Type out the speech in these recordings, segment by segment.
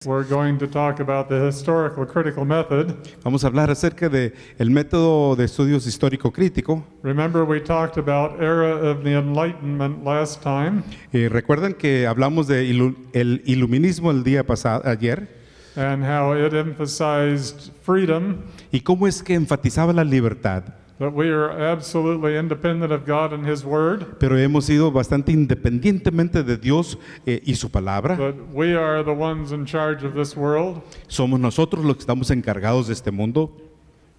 We're going to talk about the historical critical method. Vamos a hablar acerca de el método de estudios histórico crítico. Remember, we talked about era of the Enlightenment last time, Recuerdan que hablamos de el iluminismo el día pasado, ayer, and how it emphasized freedom, y cómo es que enfatizaba la libertad. that we are absolutely independent of God and His Word, Pero hemos sido bastante independientemente de Dios y su palabra. that we are the ones in charge of this world. Somos nosotros los que estamos encargados de este mundo,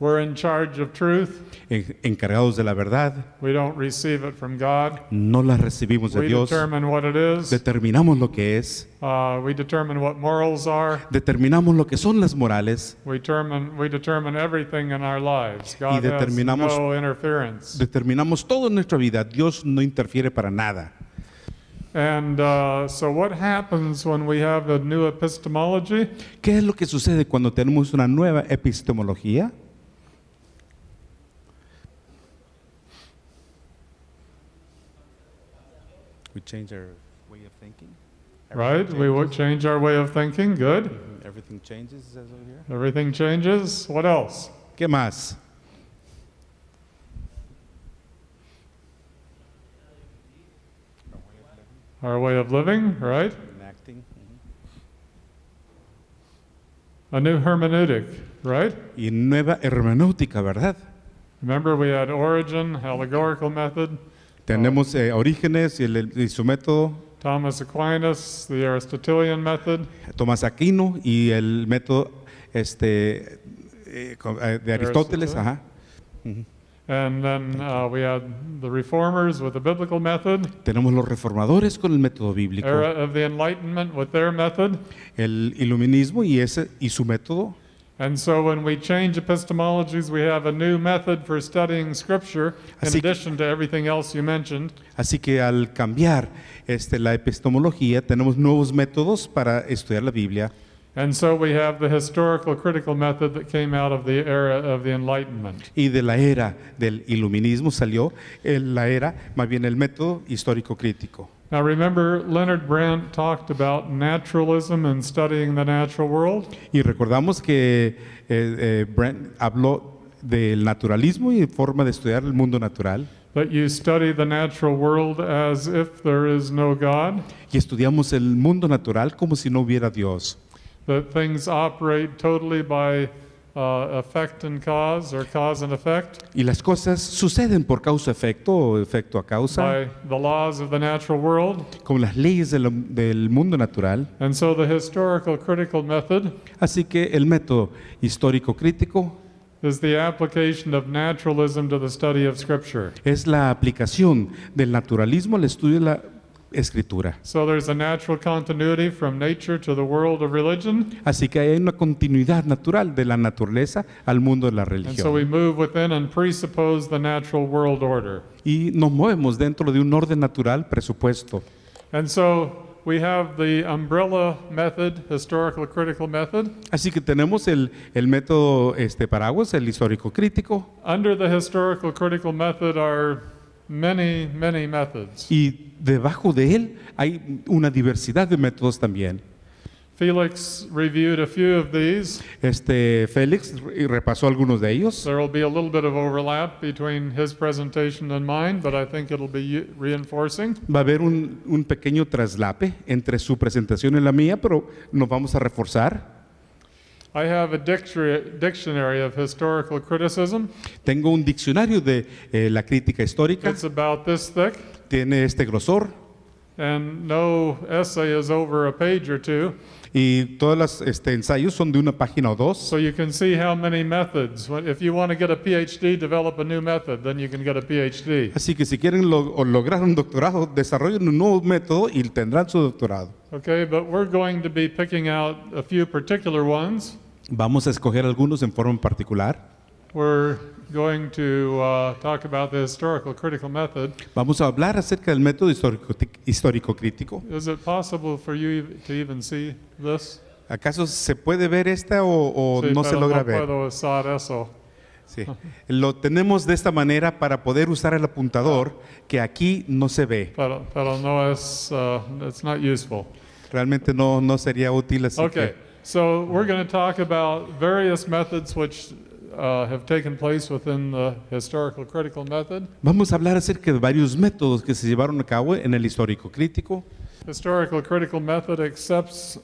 We're in charge of truth. encargados de la verdad. We don't receive it from God. No la recibimos de We Dios. determine what it is. Determinamos lo que es. We determine what morals are. Determinamos lo que son las morales. We determine everything in our lives. God has determinamos- no interference. Determinamos todo en nuestra vida. Dios no interfiere para nada. And so what happens when we have a new epistemology? ¿Qué es lo que sucede cuando tenemos una nueva epistemología? We change our way of thinking. Right? We would change our way of thinking. Good. Everything changes, it says over here. Everything changes. What else? ¿Qué más? Our way of living, right? Enacting. A new hermeneutic, right? Y nueva hermenéutica, ¿verdad? Remember, we had Origen, allegorical method, Tenemos Orígenes y su método, Thomas Aquinas, the Aristotelian method, Tomás Aquino y el método de Aristóteles. Ajá. and then we had the Reformers with the biblical method, Tenemos los reformadores con el método bíblico, era of the Enlightenment with their method. el iluminismo y su método. And so when we change epistemologies, we have a new method for studying Scripture in Así que- addition to everything else you mentioned. Así que al cambiar la epistemología, tenemos nuevos métodos para estudiar la Biblia. And so we have the historical critical method that came out of the era of the Enlightenment. Y de la era del iluminismo salió más bien el método histórico crítico. Now remember, Leonard Brandt talked about naturalism and studying the natural world. Y recordamos que Brent habló del naturalismo y forma de estudiar el mundo natural. That you study the natural world as if there is no God, Y estudiamos el mundo natural como si no hubiera Dios. that things operate totally by effect and cause, or cause and effect, Y las cosas suceden por causa-efecto o efecto a causa, by the laws of the natural world. como las leyes del mundo natural. And so the historical critical method Así que el método histórico crítico is the application of naturalism to the study of Scripture. es la aplicación del naturalismo al estudio de la escritura. So there's a natural continuity from nature to the world of religion, Así que hay una continuidad natural de la naturaleza al mundo de la and so we religión. move within and presuppose the natural world order. Y nos movemos dentro de un orden natural presupuesto. And so we have the umbrella method, historical critical method. Así que tenemos el método paraguas, el histórico crítico, Under the historical critical method are many, many methods. y debajo de él hay una diversidad de métodos también. Felix reviewed a few of these. Félix repasó algunos de ellos. There will be a little bit of overlap between his presentation and mine, but I think it'll be reinforcing. Va a haber un pequeño traslape entre su presentación y la mía, pero nos vamos a reforzar. I have a dictionary of historical criticism. Tengo un diccionario de la crítica histórica, It's about this thick, tiene este grosor and no essay is over a page or two. y todos los ensayos son de una página o dos. So you can see how many methods. If you want to get a PhD, develop a new method, then you can get a PhD. Así que si quieren lograr un doctorado, desarrollen un nuevo método y tendrán su doctorado. Okay, but we're going to be picking out a few particular ones. Vamos a escoger algunos en forma particular. We're going to talk about the historical critical method. Vamos a hablar acerca del método histórico crítico. Is it possible for you to even see this? ¿Acaso se puede ver esta o Sí, no se pero logra no ver? puedo usar eso. Sí. Lo tenemos de esta manera para poder usar el apuntador que aquí no se ve. Pero no es, it's not useful. Realmente no sería útil así Okay, que So we're going to talk about various methods which have taken place within the historical critical method. Vamos a hablar acerca de varios métodos que se llevaron a cabo en el histórico crítico. Historical critical method accepts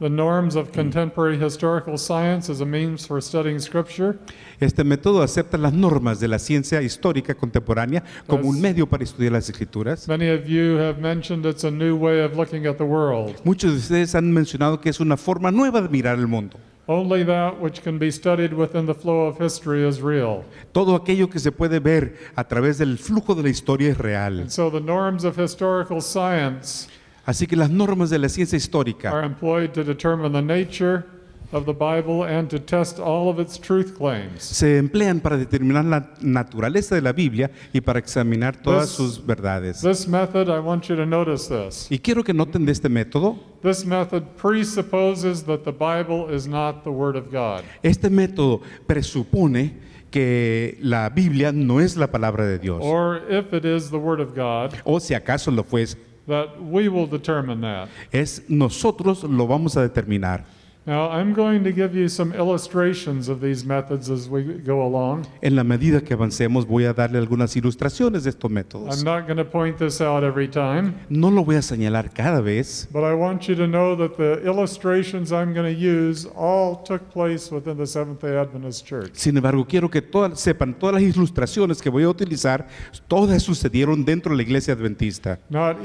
the norms of contemporary historical science as a means for studying Scripture. Este método acepta las normas de la ciencia histórica contemporánea como un medio para estudiar las escrituras. Many of you have mentioned it's a new way of looking at the world. Muchos de ustedes han mencionado que es una forma nueva de mirar el mundo. Only that which can be studied within the flow of history is real. Todo aquello que se puede ver a través del flujo de la historia es real. And so the norms of historical science Así que las normas de la ciencia histórica are employed to determine the nature of the Bible and to test all of its truth claims. se emplean para determinar la naturaleza de la Biblia y para examinar todas sus verdades. This method, I want you to notice this. Y quiero que noten de este método. This method presupposes that the Bible is not the Word of God. Este método presupone que la Biblia no es la palabra de Dios. Or if it is the Word of God, O si acaso lo fuese, that we will determine that. es nosotros lo vamos a determinar. Now, I'm going to give you some illustrations of these methods as we go along. En la medida que avancemos voy a darle algunas ilustraciones de estos métodos. I'm not going to point this out every time, No lo voy a señalar cada vez, but I want you to know that the illustrations I'm going to use all took place within the Seventh-day Adventist Church. sin embargo quiero que sepan todas las ilustraciones que voy a utilizar, todas sucedieron dentro de la iglesia adventista. Not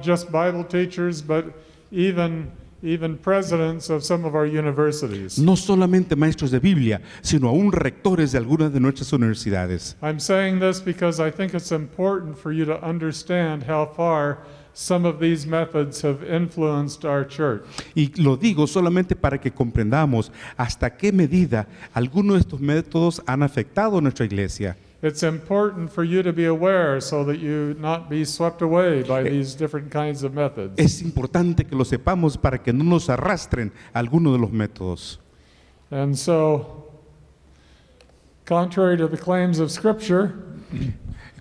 just Bible teachers, but even presidents of some of our universities. No solamente maestros de Biblia, sino aún rectores de algunas de nuestras universidades. I'm saying this because I think it's important for you to understand how far some of these methods have influenced our church. Y lo digo solamente para que comprendamos hasta qué medida algunos de estos métodos han afectado a nuestra iglesia. It's important for you to be aware so that you not be swept away by these different kinds of methods. Es importante que lo sepamos para que no nos arrastren algunos de los métodos. And so, contrary to the claims of Scripture,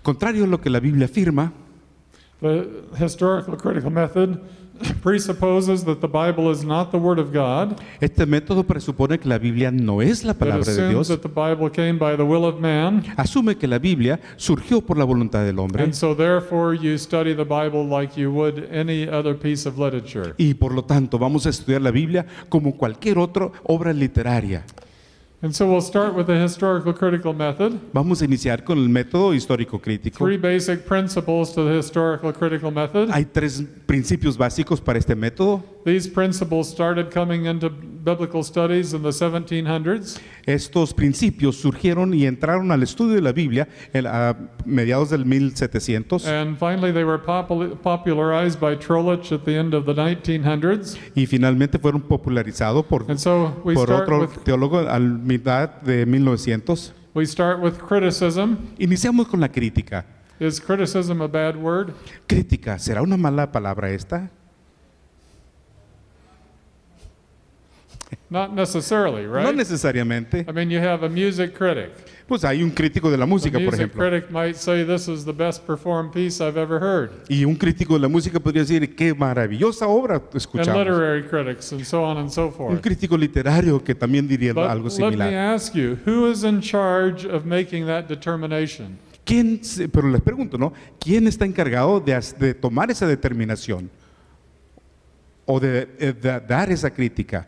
Contrario a lo que la Biblia afirma, the historical critical method presupposes that the Bible is not the Word of God. este método presupone que la Biblia no es la It palabra de assumes Dios. that the Bible came by the will of man, Asume que la Biblia surgió por la voluntad del hombre and so therefore you study the Bible like you would any other piece of literature. y por lo tanto vamos a estudiar la Biblia como cualquier otra obra literaria. And so we'll start with the historical critical method. Vamos a iniciar con el método histórico crítico. Three basic principles to the historical critical method. Hay tres principios básicos para este método. These principles started coming into biblical studies in the 1700s. Estos principios surgieron y entraron al estudio de la Biblia a mediados del 1700 And finally, they were popularized by Trolich at the end of the 1900s. y finalmente fueron popularizados por And so we start otro with teólogo a mitad de 1900. criticism. Iniciamos con la crítica. Is criticism a bad word? Crítica, ¿será una mala palabra esta? Not necessarily, No right? necesariamente. I mean, you have a music critic. Pues hay un crítico de la The música, por music ejemplo. critic might say this is the best performed piece I've ever heard. Y un crítico de la música podría decir, qué maravillosa obra And escuchamos. literary critics and so on and so Un forth. crítico literario que también diría But algo let me similar. ask you, who is in charge of making that determination? Pero les pregunto, ¿no? ¿Quién está encargado de tomar esa determinación? O de dar esa crítica.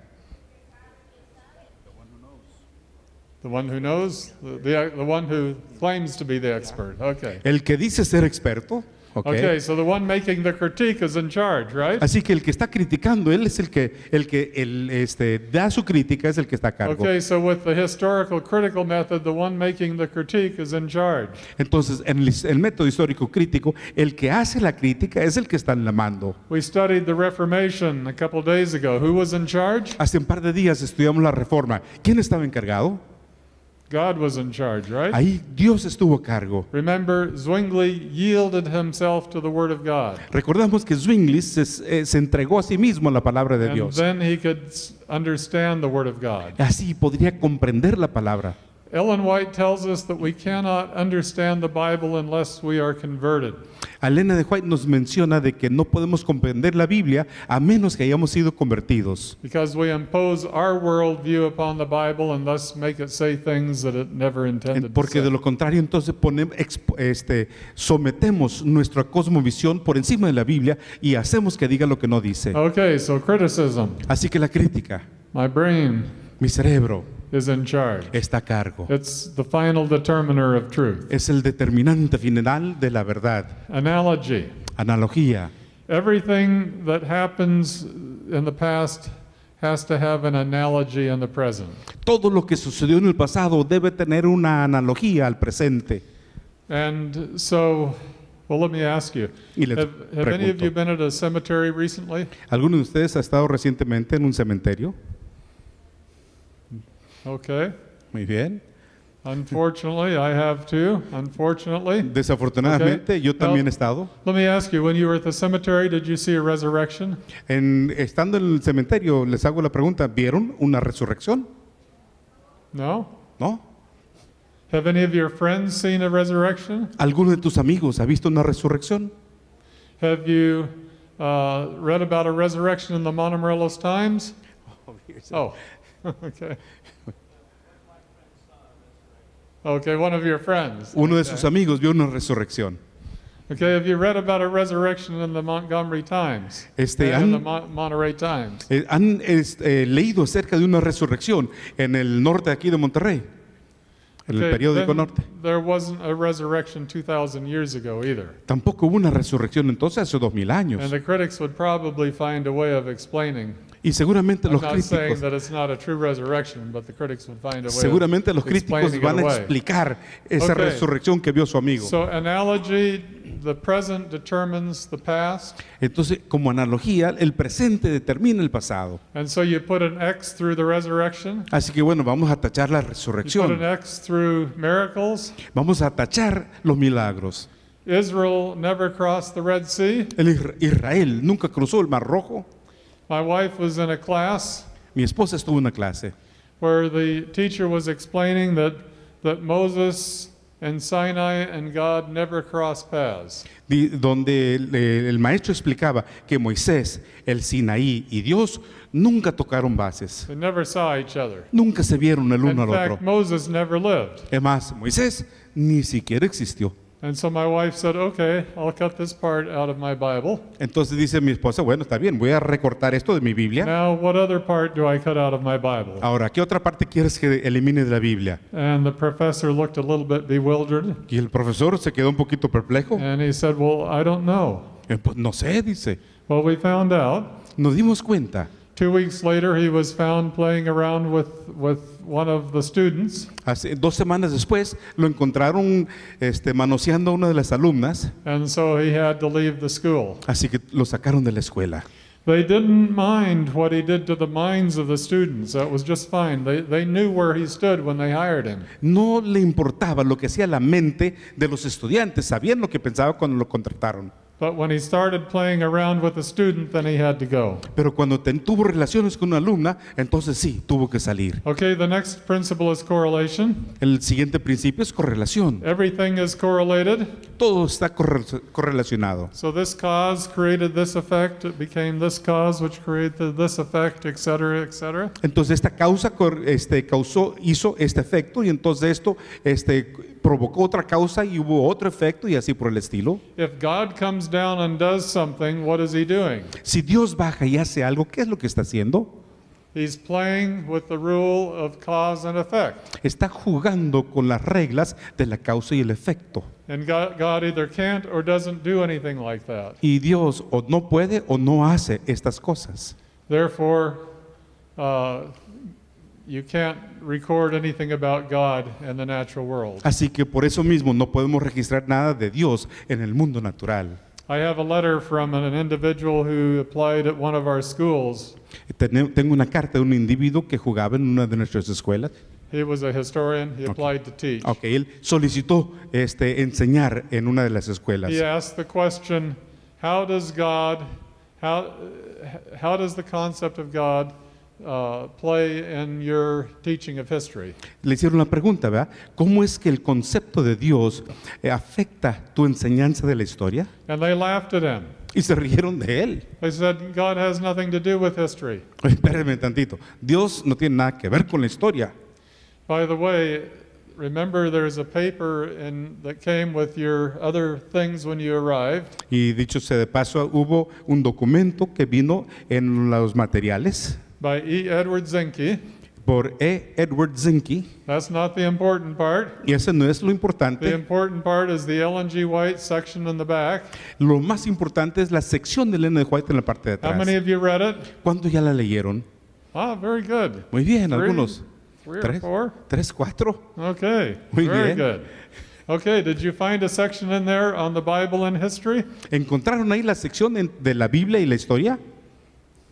The one who knows? The one who claims to be the expert. Okay. El que dice ser experto. ¿ok? Okay, so the one making the critique is in charge, right? Así que el que está criticando, él es el que da su crítica, es el que está a cargo. Okay, so with the historical critical method, the one making the critique is in charge. Entonces, en el método histórico crítico, el que hace la crítica es el que está en la mando. We studied the Reformation a couple days ago. Who was in charge? Hace un par de días estudiamos la Reforma. ¿Quién estaba encargado? God was in charge, right? Ahí Dios estuvo a cargo. Remember, Zwingli yielded himself to the Word of God. Recordamos que Zwingli se entregó a sí mismo a la palabra de And Dios. then he could understand the Word of God. Así podría comprender la palabra. Ellen White tells us that we cannot understand the Bible unless we are converted. Elena de White nos menciona de que no podemos comprender la Biblia a menos que hayamos sido convertidos. Because we impose our worldview upon the Bible and thus make it say things that it never intended to Porque de say. lo contrario entonces sometemos nuestra cosmovisión por encima de la Biblia y hacemos que diga lo que no dice. Okay, so criticism. Así que la crítica, My brain mi cerebro is in charge. está a cargo. It's the final determiner of truth. Es el determinante final de la verdad. Analogy. Analogía. Everything that happens in the past has to have an analogy in the present. Todo lo que sucedió en el pasado debe tener una analogía al presente. And so, well, let me ask you, Y les have any of pregunto, you been at a cemetery recently? ¿alguno de ustedes ha estado recientemente en un cementerio? Okay. Muy bien. Unfortunately, I have too. Unfortunately. Desafortunadamente, yo también he estado. Let me ask you, when you were at the cemetery, did you see a resurrection? Estando en el cementerio, les hago la pregunta, ¿vieron una resurrección? No? ¿No? Have any of your friends seen a resurrection? ¿Alguno de tus amigos ha visto una resurrección? Have you read about a resurrection in the Monomorelos Times? Oh, okay. Okay, one of your friends. Uno de Okay. sus amigos vio una resurrección. Okay, have you read about a resurrection in the Montgomery Times? In the Monterey Times? ¿Han leído acerca de una resurrección en el norte aquí de Monterrey? En el Okay, periódico then norte. there wasn't a resurrection 2,000 years ago either. Tampoco hubo una resurrección entonces hace 2000 And años. the critics would probably find a way of explaining. Y seguramente I'm los not saying críticos, that it's not a true resurrection, but the critics would find a way seguramente of los críticos explaining van it a away. explicar esa Okay. resurrección que vio su amigo. So analogy, the present determines the past, Entonces, como analogía, el presente determina el pasado. and so you put an X through the resurrection, Así que bueno, vamos a tachar la you put an resurrección. X through miracles. Vamos a tachar los milagros. Israel never crossed the Red Sea. Israel nunca cruzó el Mar Rojo. My wife was in a class Mi esposa estuvo en una clase where the teacher was explaining that Moses and Sinai and God never crossed paths. donde el maestro explicaba que Moisés, el Sinaí y Dios nunca tocaron bases. They never saw each other. Nunca se vieron el In uno al fact, otro. Moses never lived. Es más, Moisés ni siquiera existió. And so my wife said, okay, I'll cut this part out of my Bible. Entonces dice mi esposa, bueno, está bien, voy a recortar esto de mi Biblia. Now, what other part do I cut out of my Bible? Ahora, ¿qué otra parte quieres que elimine de la Biblia? And the professor looked a little bit bewildered. Y el profesor se quedó un poquito perplejo. And he said, well, I don't know. Pues no sé, dice. Well, we found out. Nos dimos cuenta. 2 weeks later, he was found playing around with one of the students. Hace 2 semanas después lo encontraron manoseando a una de las alumnas, And so he had to leave the school. así que lo sacaron de la escuela. They didn't mind what he did to the minds of the students. That was just fine. They knew where he stood when they hired him. No le importaba lo que hacía la mente de los estudiantes, sabían lo que pensaba cuando lo contrataron. But when he started playing around with a student, then he had to go. Pero cuando tuvo relaciones con una alumna, entonces sí, tuvo que salir. Okay, the next principle is correlation. El siguiente principio es correlación. Everything is correlated. Todo está correlacionado. So this cause created this effect. It became this cause, which created this effect, etc., etc. Entonces esta causa hizo este efecto y entonces esto provocó otra causa y hubo otro efecto y así por el estilo. If God comes down and does something, what is he doing? Si Dios baja y hace algo, ¿qué es lo que está haciendo? He's playing with the rule of cause and effect. Está jugando con las reglas de la causa y el efecto. And God either can't or doesn't do anything like that. Y Dios o no puede o no hace estas cosas. Therefore, you can't record anything about God in the natural world. Así que por eso mismo no podemos registrar nada de Dios en el mundo natural. I have a letter from an individual who applied at one of our schools. Tengo una carta de un individuo que jugaba en una de nuestras escuelas. He was a historian. He applied to teach. Okay, él solicitó enseñar en una de las escuelas. He asked the question, how does the concept of God play in your teaching of history? Le hicieron la pregunta, ¿verdad? ¿Cómo es que el concepto de Dios afecta tu enseñanza de la historia? And they laughed at him. Y se rieron de él. They said, God has nothing to do with history. Espérenme tantito. Dios no tiene nada que ver con la historia. By the way, remember there's a paper that came with your other things when you arrived. Y dicho sea de paso, hubo un documento que vino en los materiales By E. Edward Zinke. por E. Edward Zinke. That's not the important part. Y ese no es lo The importante. important part is the Ellen G. White section in the back. Lo más importante es la sección de Elena de White en la parte de How many atrás. of you read it? ¿Cuántos ya la leyeron? Ah, very good. Muy bien, Three? algunos. 3 or ¿Tres? 4? ¿Tres, cuatro? Okay, Muy very bien. good. Okay, did you find a section in there on the Bible and history? ¿Encontraron ahí la sección de la Biblia y la historia?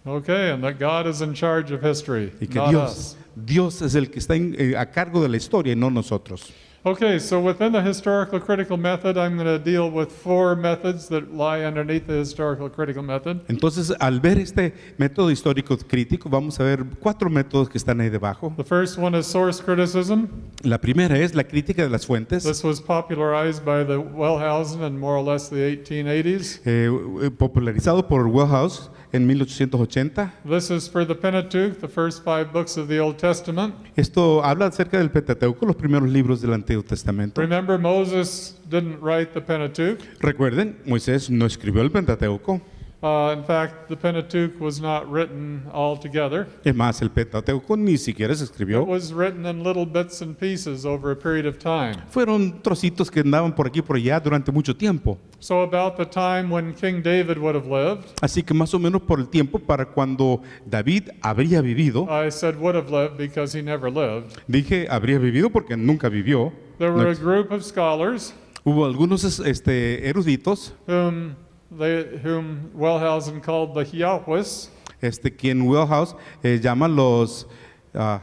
Okay, and that God is in charge of history, Y que not us. Dios es el que está a cargo de la historia y no nosotros. Okay, so within the historical critical method, I'm going to deal with 4 methods that lie underneath the historical critical method. Entonces, al ver este método histórico crítico, vamos a ver 4 métodos que están ahí debajo. The first one is source criticism. La primera es la crítica de las fuentes, This was popularized by the Wellhausen in more or less the 1880s. popularizado por Wellhouse en 1880. This is for the Pentateuch, the first 5 books of the Old Testament. Esto habla acerca del Pentateuco, los primeros libros del Antiguo Testamento. Remember, Moses didn't write the Pentateuch. Recuerden, Moisés no escribió el Pentateuco. In fact, the Pentateuch was not written all together. Es más, el Pentateuco ni siquiera se It escribió. was written in little bits and pieces over a period of time. Fueron trocitos que andaban por aquí y por allá durante mucho tiempo. So about the time when King David would have lived, Así que más o menos por el tiempo para cuando David habría vivido, I said would have lived because he never lived. dije habría vivido porque nunca vivió. There No were a ex- group of scholars Hubo algunos eruditos, whom Wellhausen called the Yahwehs. quien Wellhouse llama los ya.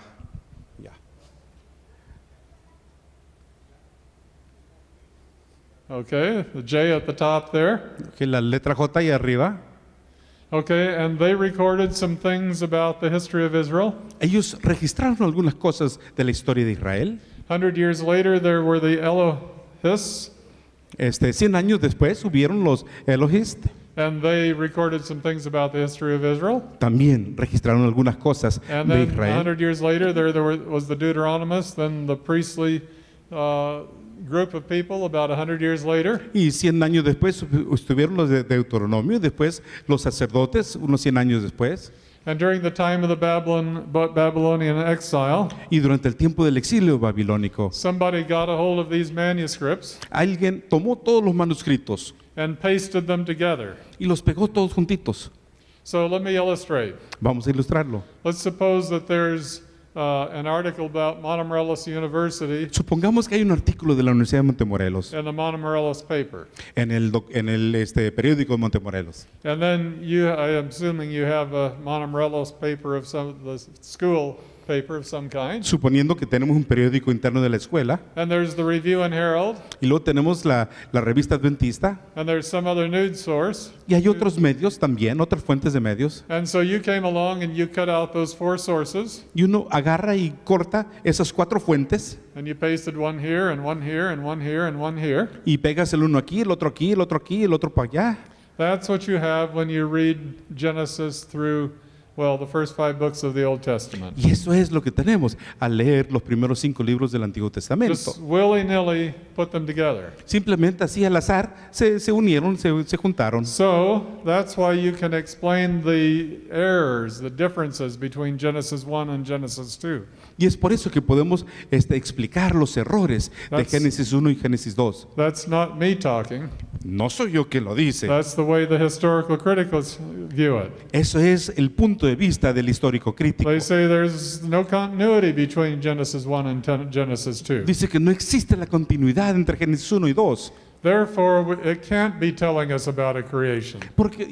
Okay, the J at the top there. Que la letra J ahí arriba. Okay, and they recorded some things about the history of Israel. Ellos registraron algunas cosas de la historia de Israel. 100 years later, there were the Elohis, 100 años después hubieron los Elohist. and they recorded some things about the history of Israel. También registraron algunas cosas And de then Israel. 100 years later, was the Deuteronomists, then the priestly group of people about 100 years later. Y 100 años después estuvieron los de Deuteronomio, después los sacerdotes, unos 100 años después. And during the time of the Babylonian exile, Y durante el tiempo del exilio babilónico, somebody got a hold of these manuscripts alguien tomó todos los manuscritos and pasted them together. y los pegó todos juntitos. So let me illustrate. Vamos a ilustrarlo. Let's suppose that there's an article about Montemorelos University Supongamos que hay un artículo de la Universidad de Montemorelos in the Montemorelos paper. en el periódico de Montemorelos. And then I am assuming you have a Montemorelos paper of the school paper of some kind. Suponiendo que tenemos un periódico interno de la escuela And there's the Review and Herald, y luego tenemos la revista adventista and there's some other news source. y hay otros medios también, otras fuentes de medios. And so you came along and you cut out those 4 sources, Y uno agarra y corta esas 4 fuentes and you pasted one here, and one here, and one here, and one here. y pegas el uno aquí, el otro aquí, el otro aquí, el otro para allá. That's what you have when you read Genesis through, well, the first 5 books of the Old Testament. Y eso es lo que tenemos al leer los primeros 5 libros del Antiguo Testamento. Just willy-nilly put them together. Simplemente así al azar se unieron, se juntaron. So that's why you can explain the errors, the differences between Genesis 1 and Genesis 2. Y es por eso que podemos explicar los errores de That's- Génesis 1 y Génesis 2. That's not me talking. No soy yo quien lo dice. That's the way the historical critics view it. Eso es el punto de vista del histórico crítico. They say there's no continuity between Genesis 1 and Genesis 2. Dice que no existe la continuidad entre Génesis 1 y 2. Therefore, it can't be telling us about a creation. Porque,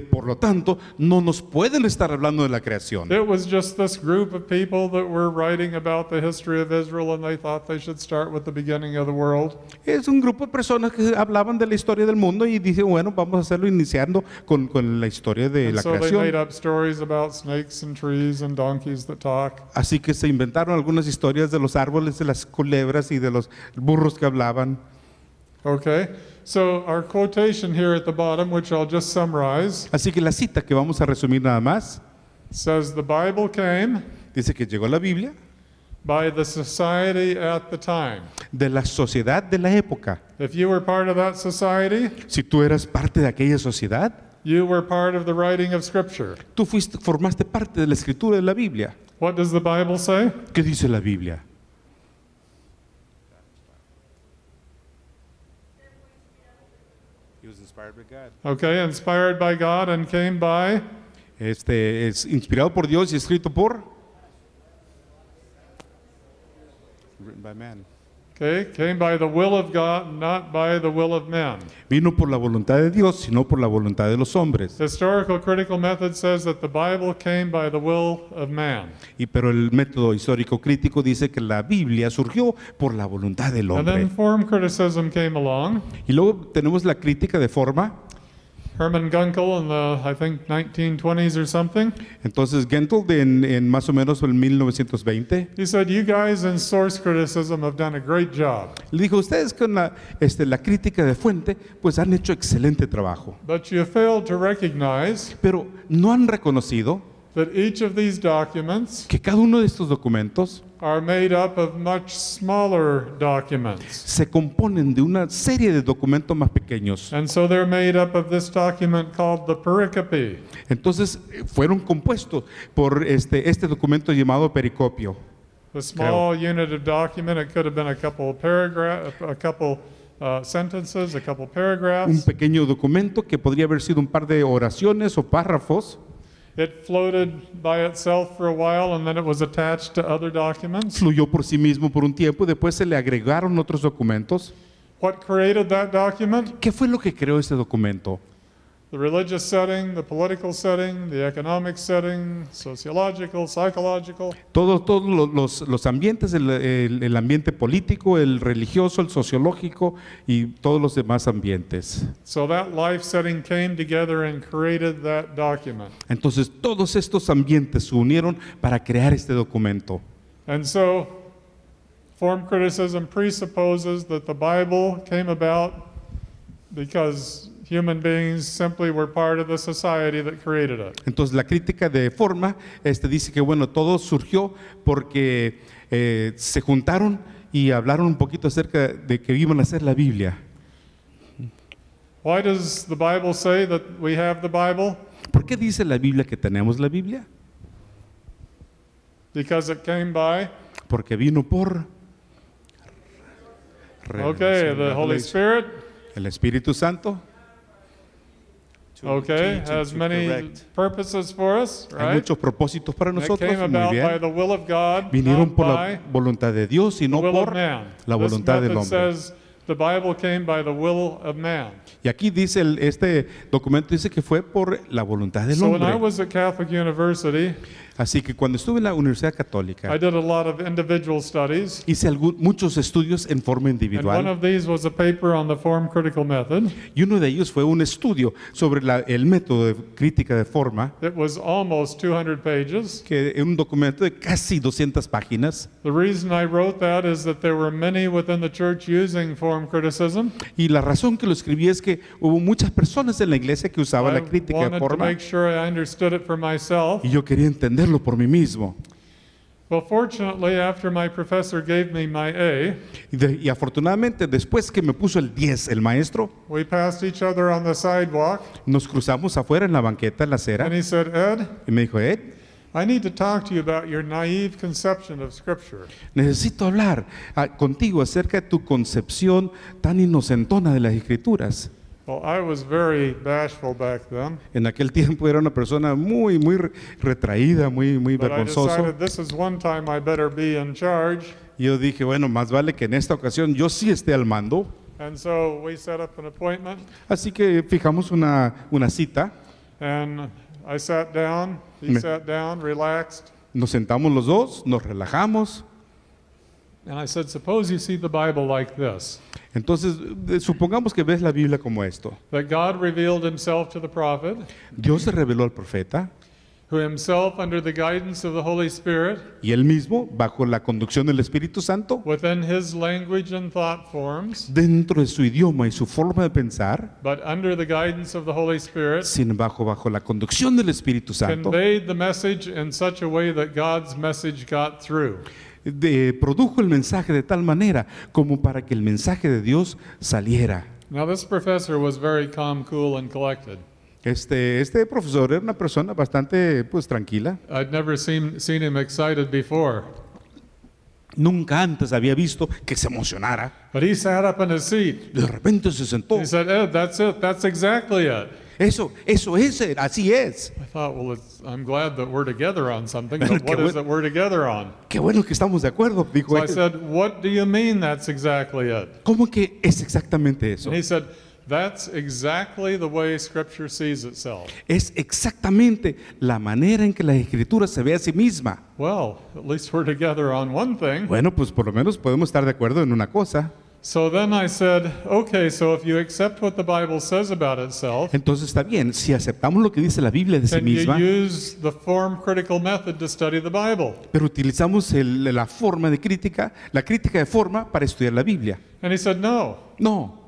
por lo tanto, no nos pueden estar hablando de la creación. It was just this group of people that were writing about the history of Israel, and they thought they should start with the beginning of the world. Es un grupo de personas que hablaban de la historia del mundo y dicen, bueno, vamos a hacerlo iniciando con la historia de And la so they made creación. up stories about snakes and trees and donkeys that talk. Así que se inventaron algunas historias de los árboles, de las culebras y de los burros que hablaban. Okay, so our quotation here at the bottom, which I'll just summarize, Así que la cita que vamos a resumir nada más, says the Bible came dice que llegó la Biblia by the society at the time. de la sociedad de la época. If you were part of that society, Si tú eras parte de aquella sociedad, you were part of the writing of Scripture. tú formaste parte de la escritura de la Biblia. What does the Bible say? ¿Qué dice la Biblia? Okay, inspired by God and came by Es inspirado por Dios y escrito por Written by man. Okay, came by the will of God, not by the will of men. Vino por la voluntad de Dios, sino por la voluntad de los hombres. Historical critical method says that the Bible came by the will of man. Pero el método histórico crítico dice que la Biblia surgió por la voluntad del And then hombre. form criticism came along. Y luego tenemos la crítica de forma. Hermann Gunkel in the, I think, 1920s or something. Entonces Gentel en más o menos el 1920 He said, you guys in source criticism have done a great job, le dijo, ustedes con la crítica de fuente pues han hecho excelente trabajo, but you failed to recognize pero no han reconocido that each of these documents que cada uno de estos documentos are made up of much smaller documents. se componen de una serie de documentos más pequeños. And so they're made up of this document called the pericope. Entonces fueron compuestos por este documento llamado pericopio. The small unit of document, it could have been a couple sentences, a couple Un paragraphs. pequeño documento que podría haber sido un par de oraciones o párrafos. It floated by itself for a while and then it was attached to other documents. Fluyó por sí mismo por un tiempo y después se le agregaron otros documentos. What created that document? ¿Qué fue lo que creó este documento? The religious setting, the political setting, the economic setting, sociological, psychological. Todos los ambientes, el ambiente político, el religioso, el sociológico y todos los demás ambientes. So that life setting came together and created that document. Entonces todos estos ambientes se unieron para crear este documento. And so form criticism presupposes that the Bible came about because human beings simply were part of the society that created it. Entonces la crítica de forma dice que bueno, todo surgió porque se juntaron y hablaron un poquito acerca de que iban a hacer la Biblia. Why does the Bible say that we have the Bible? ¿Por qué dice la Biblia que tenemos la Biblia? Because it came by, Porque vino por okay, the Holy Spirit, el Espíritu Santo. okay, has many purposes for us, Hay right? muchos propósitos para It nosotros, came muy about by bien. the will of God, Vinieron not por by la voluntad de Dios y the no will of por man. la This voluntad del method hombre. says the Bible came by the will of man. Y aquí dice, este documento dice que fue por la voluntad del So when I hombre. was at Catholic University, Así que cuando estuve en la Universidad Católica, I did a lot of individual studies, hice muchos estudios en forma and one individual. of these was a paper on the form critical method. Y uno de ellos fue un estudio sobre el método de crítica de forma, It was almost 200 pages. que es un documento de casi 200 páginas. The reason I wrote that is that there were many within the church using form criticism. Y la razón que lo escribí es que hubo muchas personas en la iglesia que usaban I la crítica de wanted to forma make sure I understood it for myself. y yo quería entenderlo por mí mismo. Well, fortunately, after my professor gave me my A, Y afortunadamente, después que me puso el 10 el maestro, we passed each other on the sidewalk, nos cruzamos afuera en la banqueta, en la acera, and he said, Ed, y me dijo, Ed, I need to talk to you about your naive conception of Scripture. necesito hablar contigo acerca de tu concepción tan inocentona de las Escrituras. Well, I was very bashful back then, En aquel tiempo era una persona muy retraída, muy but I vergonzoso. decided this is one time I better be in charge. Y yo dije, bueno, más vale que en esta ocasión yo sí esté al mando. And so we set up an appointment, Así que fijamos una cita, and I sat down, he Me- sat down, relaxed, nos sentamos los dos, nos relajamos. and I said, suppose you see the Bible like this, Entonces, supongamos que ves la Biblia como esto. that God revealed himself to the prophet, Dios se reveló al profeta who himself, under the guidance of the Holy Spirit, y él mismo, bajo la conducción del Espíritu Santo, within his language and thought forms, dentro de su idioma y su forma de pensar, but under the guidance of the Holy Spirit, sin embargo, bajo la conducción del Espíritu Santo, conveyed the message in such a way that God's message got through. produjo el mensaje de tal manera como para que el mensaje de Dios saliera. Now, this professor was very calm, cool, and collected. Este profesor era una persona bastante pues tranquila. I'd never seen him excited before. Nunca antes había visto que se emocionara. But he sat up in his seat. De repente se sentó. He said, Ed, that's it. That's exactly it. Eso es, así es. I thought, well, I'm glad that we're together on something, Qué but what is bueno. it we're together on? Qué bueno que estamos de acuerdo, dijo So I él. said, what do you mean that's exactly it? ¿Cómo que es exactamente eso? And he said, that's exactly the way Scripture sees itself. Es exactamente la manera en que la Escritura se ve a sí misma. Well, at least we're together on one thing. Bueno, pues por lo menos podemos estar de acuerdo en una cosa. So then I said, okay, so if you accept what the Bible says about itself, Entonces está bien, si aceptamos lo que dice la Biblia de sí then you misma, use the form critical method to study the Bible. pero utilizamos la forma de crítica, la crítica de forma para estudiar la Biblia. And he said, no. No,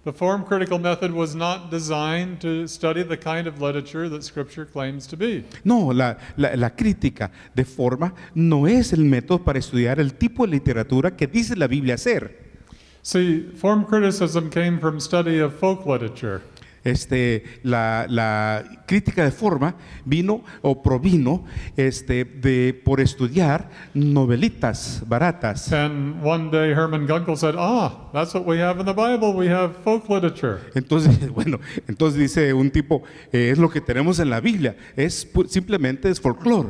The form critical method was not designed to study the kind of literature that Scripture claims to be. no, la crítica de forma no es el método para estudiar el tipo de literatura que dice la Biblia ser. See, form criticism came from study of folk literature. La crítica de forma vino o provino por estudiar novelitas baratas. And one day Herman Gunkel said, that's what we have in the Bible. We have folk literature. Entonces, bueno, entonces dice un tipo, es lo que tenemos en la Biblia, simplemente es folclore,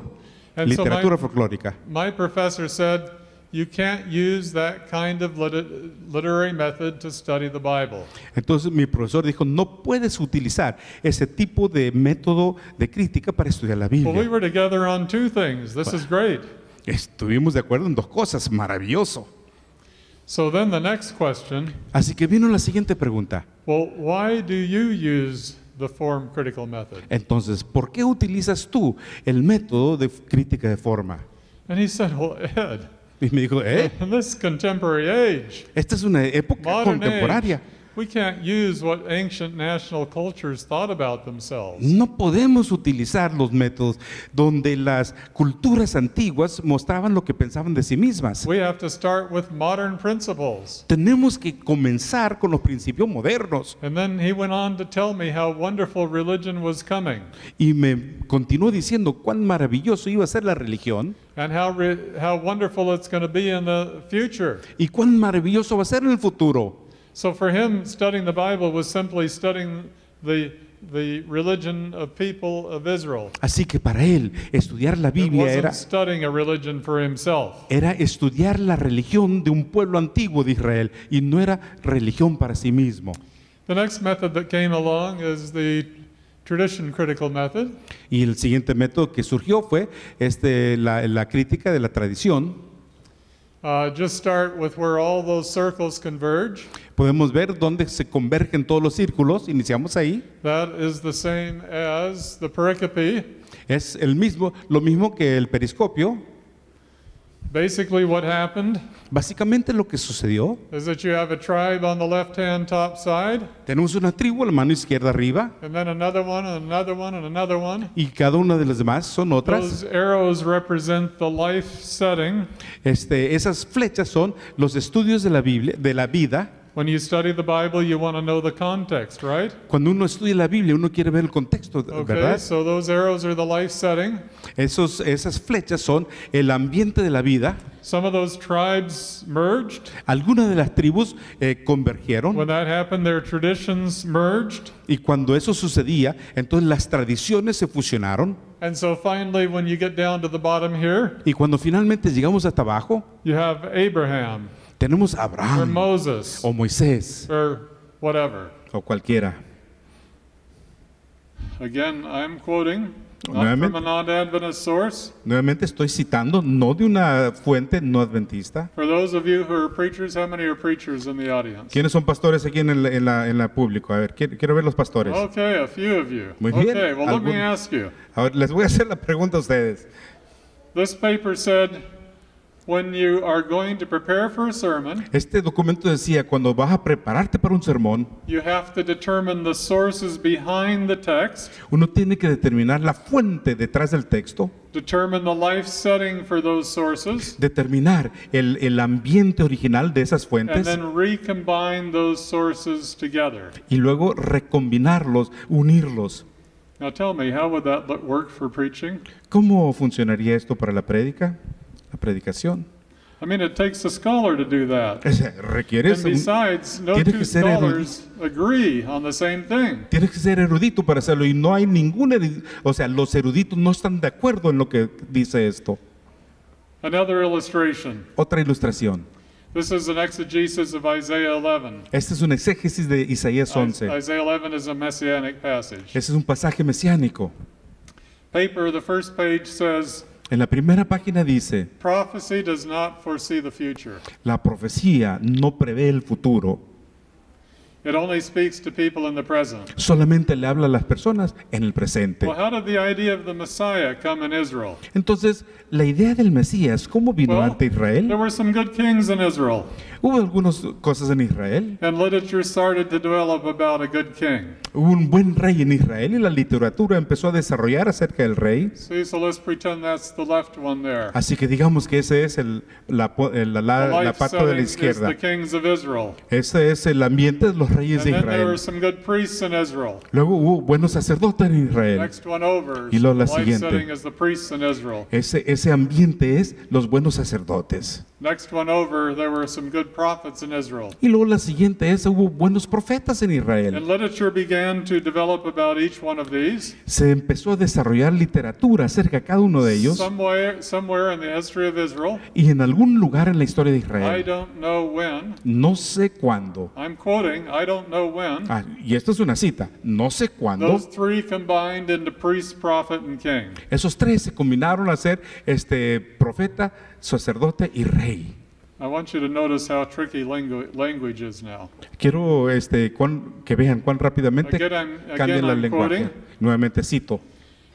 And so literatura folclórica. my professor said, you can't use that kind of literary method to study the Bible. Entonces mi profesor dijo, no puedes utilizar ese tipo de método de crítica para estudiar la Well, we Biblia. were together on two things. This is great. Estuvimos de acuerdo en dos cosas, maravilloso. So then the next question, Así que vino la siguiente pregunta. well, why do you use the form critical method? Entonces, ¿por qué utilizas tú el método de crítica de forma? And he said, well, Ed, Y me dijo, in this contemporary age, esta es una época modern contemporánea. age, we can't use what ancient national cultures thought about themselves. No podemos utilizar los métodos donde las culturas antiguas mostraban lo que pensaban de sí mismas. We have to start with modern principles. Tenemos que comenzar con los principios modernos. And then he went on to tell me how wonderful religion was coming Y me continuó diciendo cuán maravilloso iba a ser la religión and how wonderful it's going to be in the future. y cuán maravilloso va a ser en el futuro. So for him, studying the Bible was simply studying the religion of people of Israel. Así que para él estudiar la It Biblia wasn't studying a religion for himself. era estudiar la religión de un pueblo antiguo de Israel y no era religión para sí mismo. The next method that came along is the tradition critical method. Y el siguiente método que surgió fue la crítica de la tradición. Just start with where all those circles converge. Podemos ver dónde se convergen todos los círculos, iniciamos ahí. That is the same as the pericope. Es lo mismo que el periscopio. Basically what happened Básicamente lo que sucedió, is that you have a tribe on the left-hand top side, tenemos una tribu a la mano izquierda arriba and then another one, and another one, and another one. y cada una de las demás son otras. Those arrows represent the life setting. Esas flechas son los estudios de la Biblia, de la vida. When you study the Bible, you want to know the context, right? Cuando uno estudia la Biblia, uno quiere ver el contexto, Okay, ¿verdad? so those arrows are the life setting. Esas flechas son el ambiente de la vida. Some of those tribes merged. Algunas de las tribus convergieron When that happened, their traditions merged. y cuando eso sucedía, entonces las tradiciones se fusionaron And so finally, when you get down to the bottom here, y cuando finalmente llegamos hasta abajo, you have Abraham. Tenemos a or Abraham Moses o Moisés or whatever. o cualquiera. Again, I'm quoting not Nuevamente. from a non-Adventist source. Nuevamente estoy citando, no de una fuente no adventista. For those of you who are preachers, how many are preachers in the audience? ¿Quiénes son pastores aquí en la público? A ver, quiero ver los pastores. Okay, a few of you. Muy bien. Okay, well, let me Algún- ask you. A ver, les voy a hacer la pregunta a ustedes. This paper said, when you are going to prepare for a sermon, Este documento decía, cuando vas a prepararte para un sermón, you have to determine the sources behind the text, uno tiene que determinar la fuente detrás del texto, determine the life setting for those sources, determinar el ambiente original de esas and fuentes then recombine those sources together. y luego recombinarlos, unirlos. Now tell me, how would that work for preaching? ¿Cómo funcionaría esto para la prédica? La predicación. I mean, it takes a scholar to do that. Requiere And besides, no tiene two que ser scholars agree on the same thing. tienes que ser erudito para hacerlo y no hay ningún o sea, los eruditos no están de acuerdo en lo que dice esto. Another illustration. Otra ilustración. This is an exegesis of Isaiah 11. Este es un exégesis de Isaías 11. Isaiah 11 is a messianic passage. Este es un pasaje mesiánico. Paper, the first page says, En la primera página dice, prophecy does not foresee the future. la profecía no prevé el futuro, It only speaks to people in the present. solamente le habla a las personas en el presente. Well, how did the idea of the Messiah come in Israel? Entonces, la idea del Mesías, ¿cómo vino Well, ante Israel? there were some good kings in Israel, Hubo algunas cosas en Israel. and literature started to develop about a good king. Hubo un buen rey en Israel y la literatura empezó a desarrollar acerca del rey. See, so let's pretend that's the left one there. Así que digamos que ese es la The life parte de la setting is izquierda. the kings of Israel. Ese es el ambiente de los reyes And de then there were Israel. some good priests in Israel. Luego hubo buenos sacerdotes en Israel. Next one over, Y luego la life siguiente. setting is the priests in Israel. Ese ambiente es los buenos sacerdotes. Next one over, there were some good prophets in Israel. Y luego la siguiente es, hubo buenos profetas en Israel. And literature began to develop about each one of these. Se empezó a desarrollar literatura acerca de cada uno de ellos. Somewhere in the history of Israel, Y en algún lugar en la historia de I Israel, don't know when, no sé cuándo, I'm quoting, I don't know when, y esto es una cita, no sé cuándo, those three combined into priest, prophet, and king. esos tres se combinaron a ser profeta, sacerdote y rey. I want you to notice how tricky language is now. Quiero que vean cuán rápidamente Again, cambia el I'm lenguaje. quoting. Nuevamente cito.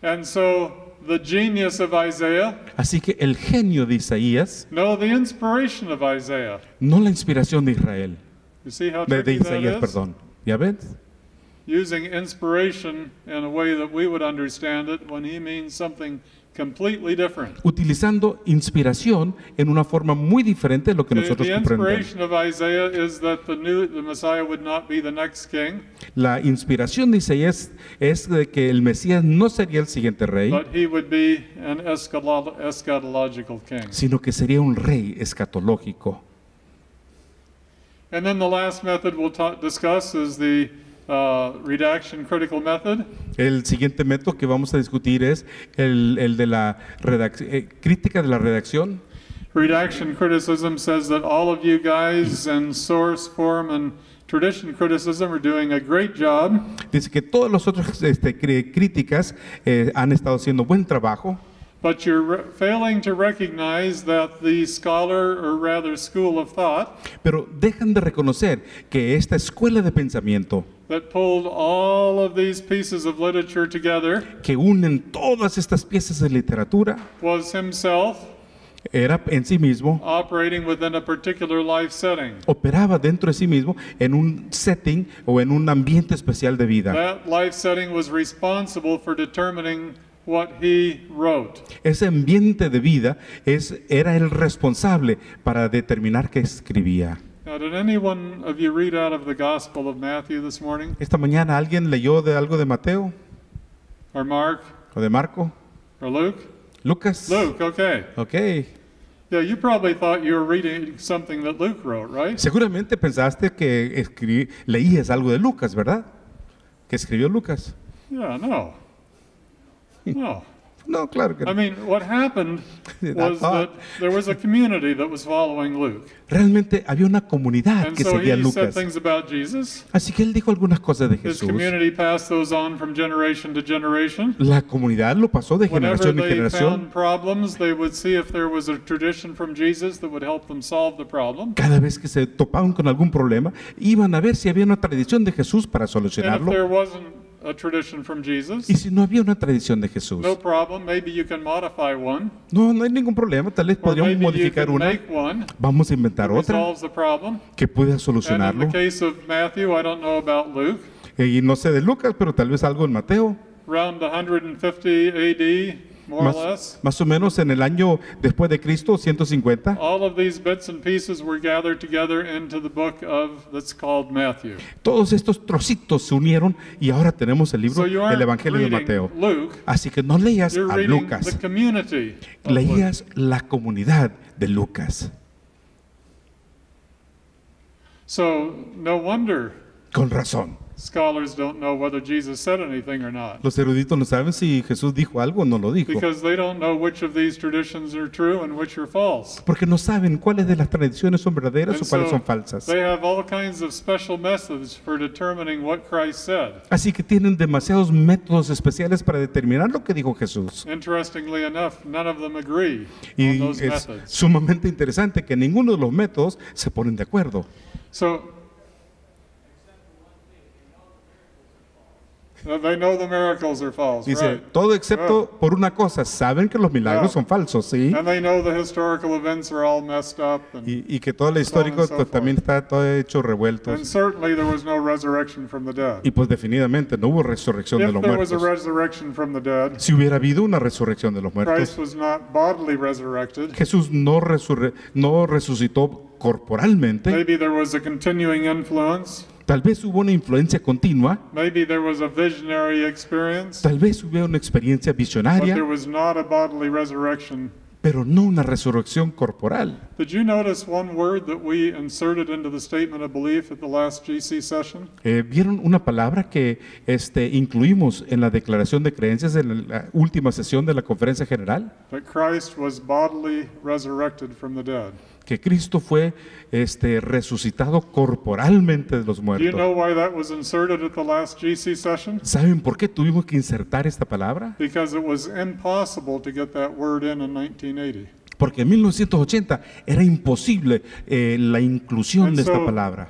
And so the genius of Isaiah, Así que el genio de Isaías, no, the inspiration of Isaiah. no la inspiración de Israel, You see how de tricky that Isaías, is? perdón. ¿Ya ves? Using inspiration in a way that we would understand it when he means something completely different. Utilizando inspiración en una forma muy diferente de lo que nosotros The comprendemos. inspiration of Isaiah is that the Messiah would not be the next king, La inspiración de Isaías es de que el Mesías no sería el siguiente rey, but he would be an eschatological king. sino que sería un rey escatológico. And then the last method we'll discuss is the redaction critical method. El siguiente método que vamos a discutir es el de la crítica de la redacción. Redaction criticism says that all of you guys in source, form, and tradition criticism are doing a great job, Dice que todos los otros críticas han estado haciendo buen trabajo, but you're failing to recognize that the scholar, or rather school of thought, pero dejan de reconocer que esta escuela de pensamiento that pulled all of these pieces of literature together que unen todas estas piezas de literatura was himself era en sí mismo, operating within a particular life setting. operaba dentro de sí mismo en un setting o en un ambiente especial de vida. That life setting was responsible for determining what he wrote. Ese ambiente de vida era el responsable para determinar qué escribía. Now, did any one of you read out of the Gospel of Matthew this morning? Esta mañana alguien leyó de algo de Mateo Or Mark? o de Marco, Or Luke? Lucas. Luke, okay. Ok. Yeah, you probably thought you were reading something that Luke wrote, right? Seguramente pensaste que leías algo de Lucas, ¿verdad? Que escribió Lucas. Yeah, no. No. No, claro que I no. mean, what happened was that there was a community that was following Luke. Realmente había una comunidad And que so seguía a he said Lucas. things about Jesus. Así que él dijo algunas cosas de His Jesús. community passed those on from generation to generation. La comunidad lo pasó de Whenever generación en they generación. found problems, they would see if there was a tradition from Jesus that would help them solve the problem. Cada vez que se topaban con algún problema, iban a ver si había una tradición de Jesús para And if solucionarlo. there wasn't a tradition from Jesus, Y si no había una tradición de Jesús, no problem. Maybe you can modify one, no hay ningún problema. Tal vez or podríamos maybe you modificar can una. make one Vamos a inventar that otra resolves the problem. que pueda And in solucionarlo. the case of Matthew, I don't know about Luke. Y no sé de Lucas, pero tal vez algo en Mateo. Around 150 AD, more or less. Más o menos en el año después de Cristo, 150. All of these bits and pieces were gathered together into the book that's called Matthew. Todos estos trocitos se unieron y ahora tenemos el libro, So you aren't el Evangelio de reading Mateo. Luke, Así que no leías you're a reading Lucas, the community of Luke. leías la comunidad de Lucas. So no wonder Con razón. scholars don't know whether Jesus said anything or not, Los eruditos no saben si Jesús dijo algo o no lo dijo. because they don't know which of these traditions are true and which are false. Porque no saben cuáles de las tradiciones son verdaderas And o cuáles so son falsas. they have all kinds of special methods for determining what Christ said. Así que tienen demasiados métodos especiales para determinar lo que dijo Jesús. Interestingly enough, none of them agree on Y those es methods. sumamente interesante que ninguno de los métodos se ponen de acuerdo. So they know the miracles are false, Dice, right? todo excepto por una cosa, saben que los milagros Yeah. son falsos, ¿sí? And they know the historical events are all messed up. Y que todo lo histórico so forth. también está todo hecho And revuelto. certainly there was no resurrection from the dead. Y pues definitivamente no hubo resurrección de If los there was a muertos. resurrection from the dead, Si hubiera habido una resurrección de los Christ muertos, was not bodily resurrected. Jesús no resucitó corporalmente. Maybe there was a continuing influence. Tal vez hubo una influencia continua, Maybe there was a visionary experience. tal vez hubo una experiencia But visionaria, there was not a bodily resurrection. pero no una resurrección corporal. Did you notice one word that we inserted into the statement of belief at the last GC session? ¿Vieron una palabra que incluimos en la declaración de creencias en la última sesión de la conferencia general? That Christ was bodily resurrected from the dead. Que Cristo fue resucitado corporalmente de los Do you muertos. know why that was inserted at the last GC session? ¿Saben por qué tuvimos que insertar esta palabra? Because it was impossible to get that word in 1980. Porque en 1980 era imposible la inclusión And de esta so- palabra.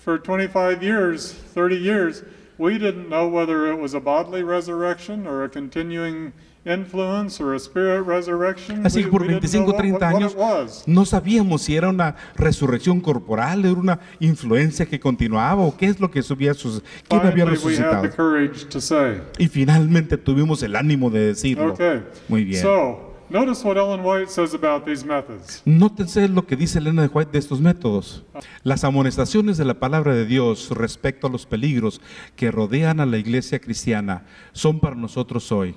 For 25 years, 30 years, we didn't know whether it was a bodily resurrection or a continuing influence or a spirit resurrection. Así que por We didn't know 25, 30 what años it was. no sabíamos si era una resurrección corporal, era una influencia que continuaba o qué es lo que quién había Finally, we had resucitado. the courage to say. Y finalmente tuvimos el ánimo de decirlo. Okay. Muy bien. So, notice what Ellen White says about these methods. Nótense lo que dice Elena de White de estos métodos. Las amonestaciones de la palabra de Dios respecto a los peligros que rodean a la iglesia cristiana son para nosotros hoy.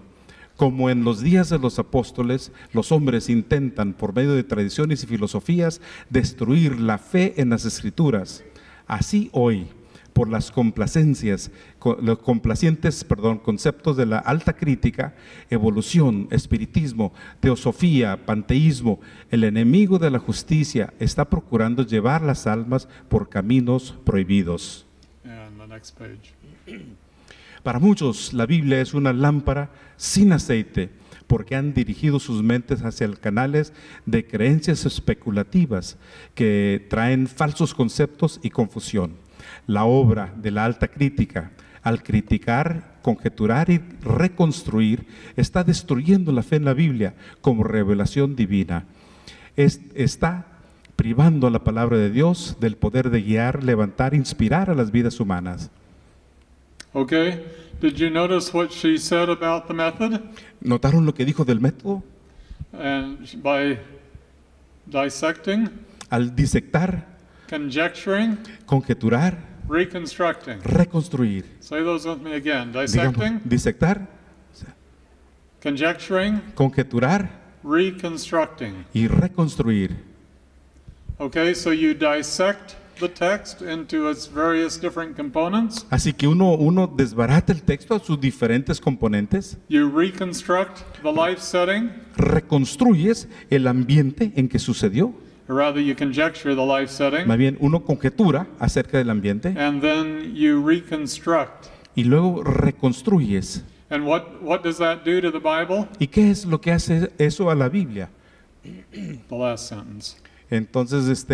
Como en los días de los apóstoles, los hombres intentan, por medio de tradiciones y filosofías, destruir la fe en las Escrituras. Así hoy, por los complacientes conceptos de la alta crítica, evolución, espiritismo, teosofía, panteísmo, el enemigo de la justicia está procurando llevar las almas por caminos prohibidos. And the next page. Para muchos, la Biblia es una lámpara sin aceite, porque han dirigido sus mentes hacia canales de creencias especulativas que traen falsos conceptos y confusión. La obra de la alta crítica, al criticar, conjeturar y reconstruir, está destruyendo la fe en la Biblia como revelación divina. Está privando a la palabra de Dios del poder de guiar, levantar, inspirar a las vidas humanas. Okay. Did you notice what she said about the method? ¿Notaron lo que dijo del método? And by dissecting, Al disectar, conjecturing, conjeturar, reconstructing. reconstruir. Say those with me again. Digamos, Dissecting, disectar, conjecturing, conjeturar reconstructing. y reconstruir. Okay, so you dissect the text into its various different components. Así que uno desbarata el texto a sus diferentes componentes, You reconstruct the life setting, reconstruyes el ambiente en que sucedió, or rather you conjecture the life setting, más bien uno conjetura acerca del ambiente and then you reconstruct. y luego reconstruyes. And what does that do to the Bible? ¿Y qué es lo que hace eso a la Biblia? The last sentence. Entonces,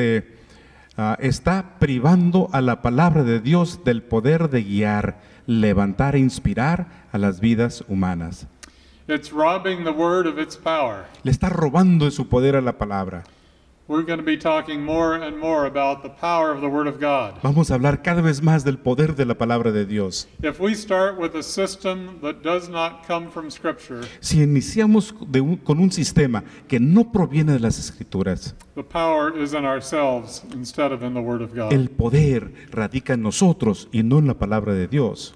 está privando a la palabra de Dios del poder de guiar, levantar e inspirar a las vidas humanas. It's robbing the word of its power. Le está robando de su poder a la palabra. We're going to be talking more and more about the power of the Word of God. Vamos a hablar cada vez más del poder de la palabra de Dios. If we start with a system that does not come from Scripture, Si iniciamos con un sistema que no proviene de las Escrituras, the power is in ourselves instead of in the Word of God. el poder radica en nosotros y no en la palabra de Dios.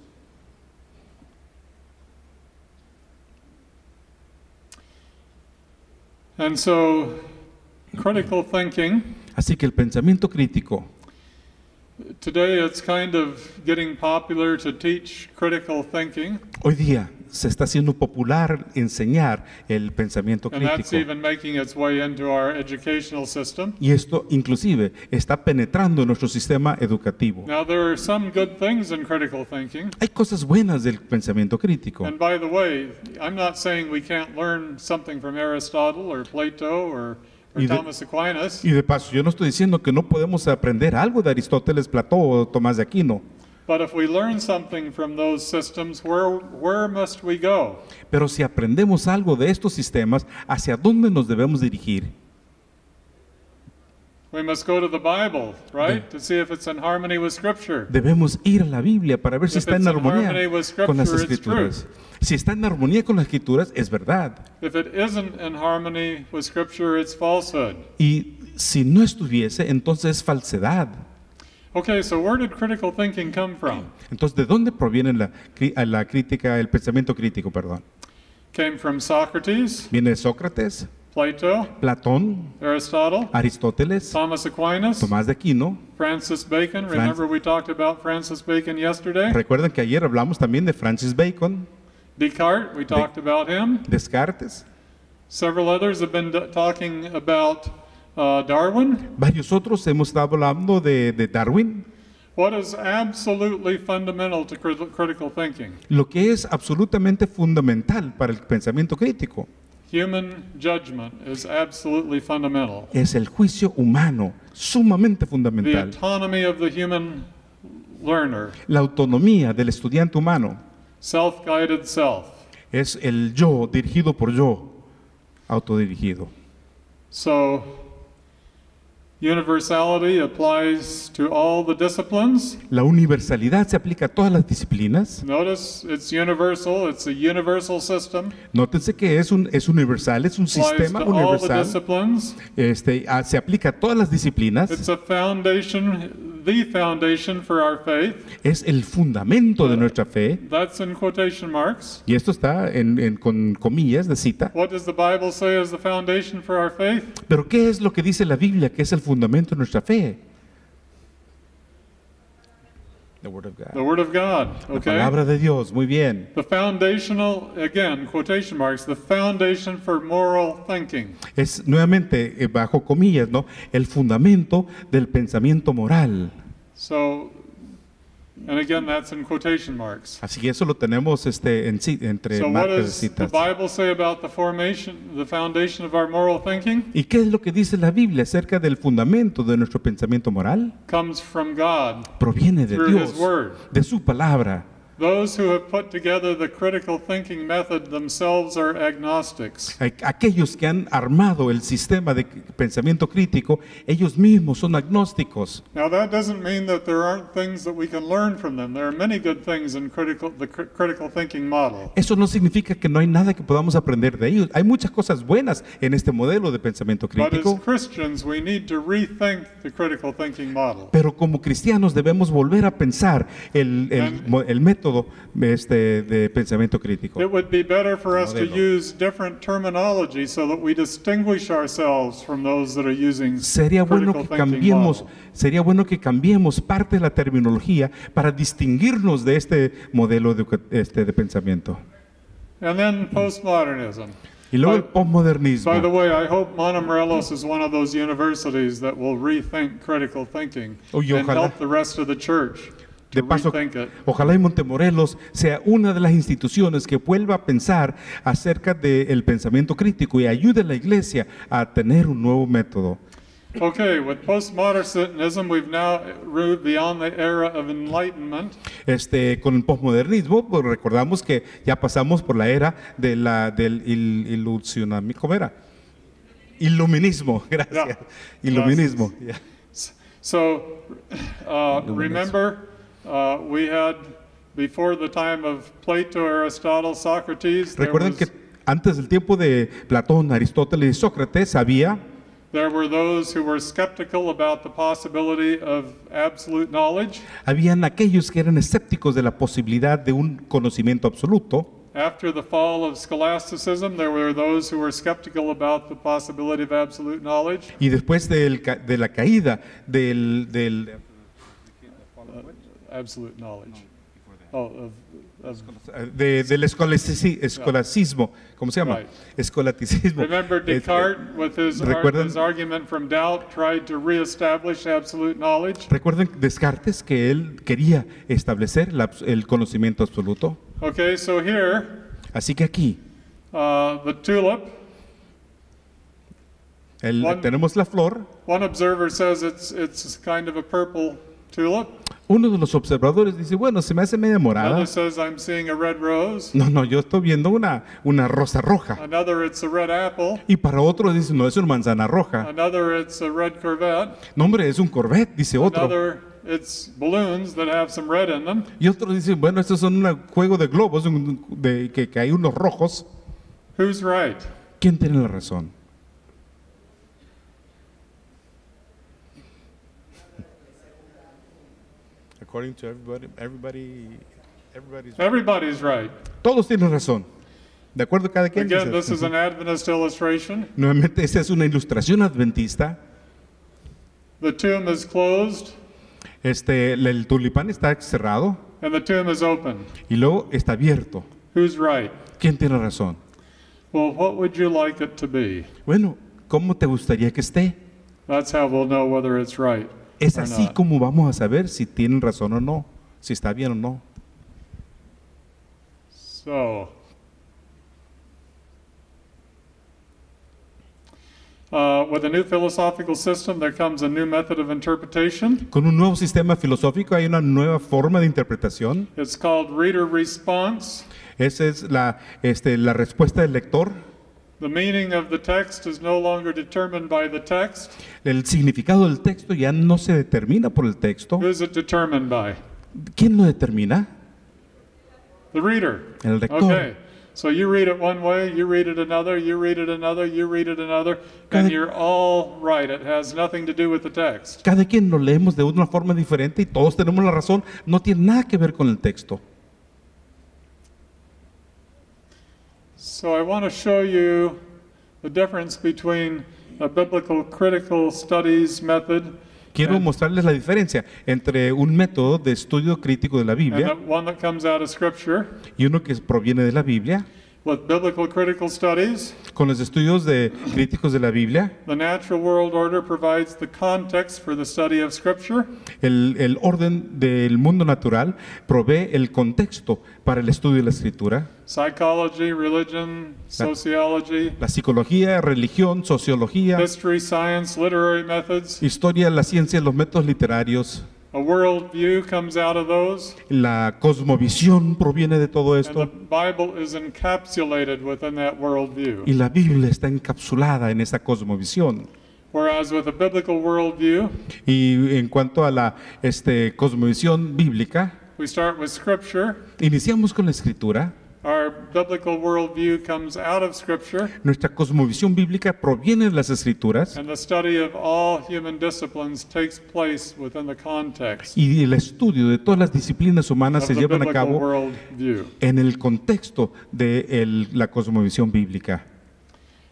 And so, critical thinking, Así que el pensamiento crítico, today it's kind of getting popular to teach critical thinking, hoy día se está haciendo popular enseñar el pensamiento and that's crítico. even making its way into our educational system. Y esto inclusive está penetrando en nuestro sistema educativo. Now, there are some good things in critical thinking. Hay cosas buenas del pensamiento crítico. And by the way, I'm not saying we can't learn something from Aristotle or Plato or Y de- Thomas Aquinas, Y de paso, yo no estoy diciendo que no podemos aprender algo de Aristóteles, Platón o Tomás de Aquino. but if we learn something from those systems, where must we go? Pero si aprendemos algo de estos sistemas, ¿hacia dónde nos debemos dirigir? We must go to the Bible, right, to see if it's in harmony with Scripture. Debemos ir a la Biblia para ver si If está en it's in armonía harmony with con las Scripture, it's Escrituras. Si está en armonía con las Escrituras, es verdad. If it isn't in harmony with Scripture, it's falsehood. Y si no estuviese, entonces es falsedad. Okay, so where did critical thinking come from? Entonces, ¿de dónde proviene la crítica, el pensamiento crítico, perdón? Came from Socrates, Viene de Sócrates, Plato, Platón, Aristotle, Aristóteles, Thomas Aquinas, Tomás de Aquino. Francis Bacon. Remember we talked about Francis Bacon yesterday? Recuerden que ayer hablamos también de Francis Bacon, Descartes, we talked about him. Descartes. Several others have been talking about Darwin. Varios otros hemos estado hablando de Darwin. What is absolutely fundamental to critical thinking? Lo que es absolutamente fundamental para el pensamiento crítico Human judgment is absolutely fundamental. es el juicio humano, sumamente The fundamental. autonomy of the human learner, La autonomía del estudiante humano self-guided self. es el yo dirigido por yo, autodirigido. So, universality applies to all the disciplines. La universalidad se aplica a todas las disciplinas. Notice it's universal, it's a universal system. Nótense que es universal, es un Applies sistema to all the universal. disciplines. Se aplica a todas las disciplinas. It's a foundation, the foundation for our faith. Es el fundamento de nuestra fe. That's in quotation marks. Y esto está con comillas de cita. What does the Bible say is the foundation for our faith? Pero ¿qué es lo que dice la Biblia que es el fundamento de nuestra fe? The Word of God. The Word of God, La okay? palabra de Dios, muy bien. The foundational, again, quotation marks, the foundation for moral thinking. Es nuevamente, bajo comillas, ¿no? El fundamento del pensamiento moral. So, and again, that's in quotation marks. Así que eso lo tenemos entre So what marcas de does the citas. Bible say about the foundation of our moral thinking? ¿Y qué es lo que dice la Biblia acerca del fundamento de nuestro pensamiento moral? Comes from God, Proviene de through Dios, His Word. de su palabra. Those who have put together the critical thinking method themselves are agnostics. Aquellos que han armado el sistema de pensamiento crítico, ellos mismos son agnósticos. Now that doesn't mean that there aren't things that we can learn from them. There are many good things in the critical thinking model. Eso no significa que no hay nada que podamos aprender de ellos. Hay muchas cosas buenas en este modelo de pensamiento But as crítico, Christians, we need to rethink the critical thinking model. pero como cristianos debemos volver a pensar el método método de pensamiento crítico. It would be better for us to Modelo. use different terminology so that we distinguish ourselves from those that are using Sería bueno critical que thinking cambiemos, model. sería bueno que cambiemos parte de la terminología para distinguirnos de este modelo de pensamiento. And then postmodernism. Y luego el By the posmodernismo. way, I hope Montmorelos is one of those universities that will rethink critical thinking Oye, and ojalá. help the rest of the church to De paso, rethink it. ojalá y Montemorelos sea una de las instituciones que vuelva a pensar acerca del pensamiento crítico y ayude a la iglesia a tener un nuevo método. Okay, with postmodernism, we've now moved beyond the era of enlightenment. Con el posmodernismo, pues recordamos que ya pasamos por la era del ilusionamiento, ¿cómo era? Iluminismo, gracias. Yeah. Iluminismo. ya. So, remember, we had, before the time of Plato, Aristotle, Socrates, Recuerden que antes del tiempo de Platón, Aristóteles y Sócrates there were those who were skeptical about the possibility of absolute knowledge. habían aquellos que eran escépticos de la posibilidad de un conocimiento absoluto. After the fall of scholasticism, there were those who were skeptical about the possibility of absolute knowledge. Y después de la caída Absolute knowledge. Oh, del escolacismo, ¿cómo se llama? Right. Escolaticismo. Remember Descartes, with his ¿Recuerdan? argument from doubt, tried to reestablish absolute knowledge. Recuerden Descartes que él quería establecer el conocimiento absoluto. Okay, so here, Así que aquí the tulip, tenemos la flor. one observer says it's kind of a purple tulip. Uno de los observadores dice, bueno, se me hace media morada. Another says I'm seeing a red rose. No, yo estoy viendo una rosa roja. Another, it's a red apple. Y para otro dice, no, es una manzana roja. Another, it's a red Corvette. No, hombre, es un Corvette, dice otro. Another, it's balloons that have some red in them. Y otro dice, bueno, estos son un juego de globos, que hay unos rojos. Who's right? ¿Quién tiene la razón? According to Everybody's right. Todos tienen razón. De acuerdo a cada quien. Again, dice. this is an Adventist illustration. Nuevamente, esta es una ilustración adventista. The tomb is closed El tulipán está cerrado and the tomb is open. y luego está abierto. Who's right? ¿Quién tiene razón? Well, what would you like it to be? Bueno, ¿cómo te gustaría que esté? That's how we'll know whether it's right Es or así not. como vamos a saber si tienen razón o no, si está bien o no. So, with a new philosophical system, there comes a new method of interpretation. Con un nuevo sistema filosófico hay una nueva forma de interpretación. It's called reader response. Esa es la respuesta del lector. The meaning of the text is no longer determined by the text. El significado del texto ya no se determina por el texto. Who is it determined by? ¿Quién lo determina? The reader. El lector. Okay. So you read it one way, you read it another, you read it another, you read it another, Cada- and you're all right. It has nothing to do with the text. Cada quien lo leemos de una forma diferente y todos tenemos la razón. No tiene nada que ver con el texto. So I want to show you the difference between a biblical critical studies method Quiero and, mostrarles la diferencia entre un método de estudio crítico de la and Biblia the one that comes out of Scripture. y uno que proviene de la Biblia. With biblical critical studies, Con los estudios críticos de la Biblia, the natural world order provides the context for the study of Scripture. el orden del mundo natural provee el contexto para el estudio de la Escritura. Psychology, religion, sociology, La psicología, religión, sociología, history, science, literary methods. historia, la ciencia, los métodos literarios. A worldview comes out of those, La cosmovisión proviene de todo and the esto Bible is encapsulated within that worldview. y la Biblia está encapsulada en esa cosmovisión. Whereas with a biblical worldview, Y en cuanto a la cosmovisión bíblica, we start with Scripture, iniciamos con la Escritura Our biblical worldview comes out of Scripture, Nuestra cosmovisión bíblica proviene de las Escrituras and the study of all human disciplines takes place within the context y el estudio de todas las disciplinas humanas of se the llevan a biblical cabo worldview. en el contexto de la cosmovisión bíblica.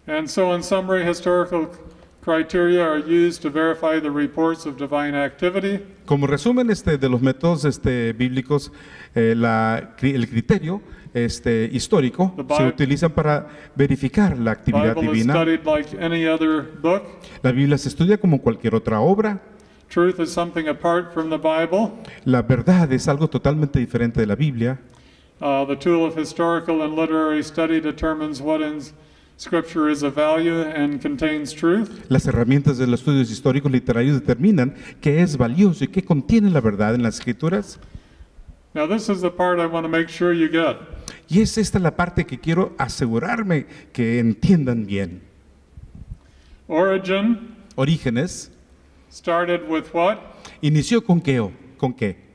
And so, in summary, historical criteria are used to verify the reports of divine activity, Como resumen de los métodos bíblicos, el criterio histórico The se Bi- utilizan para verificar la actividad Bible is divina. studied like any other book. La Biblia se estudia como cualquier otra obra. Truth is something apart from the Bible. La verdad es algo totalmente diferente de la Biblia. The tool of historical and literary study determines what in Scripture is of value and contains truth. Las herramientas de los estudios históricos literarios determinan qué es valioso y qué contiene la verdad en las Escrituras. Now, this is the part I want to make sure you get. Y es esta la parte que quiero asegurarme que entiendan bien. Origen Orígenes started with what? inició con qué? ¿Con qué?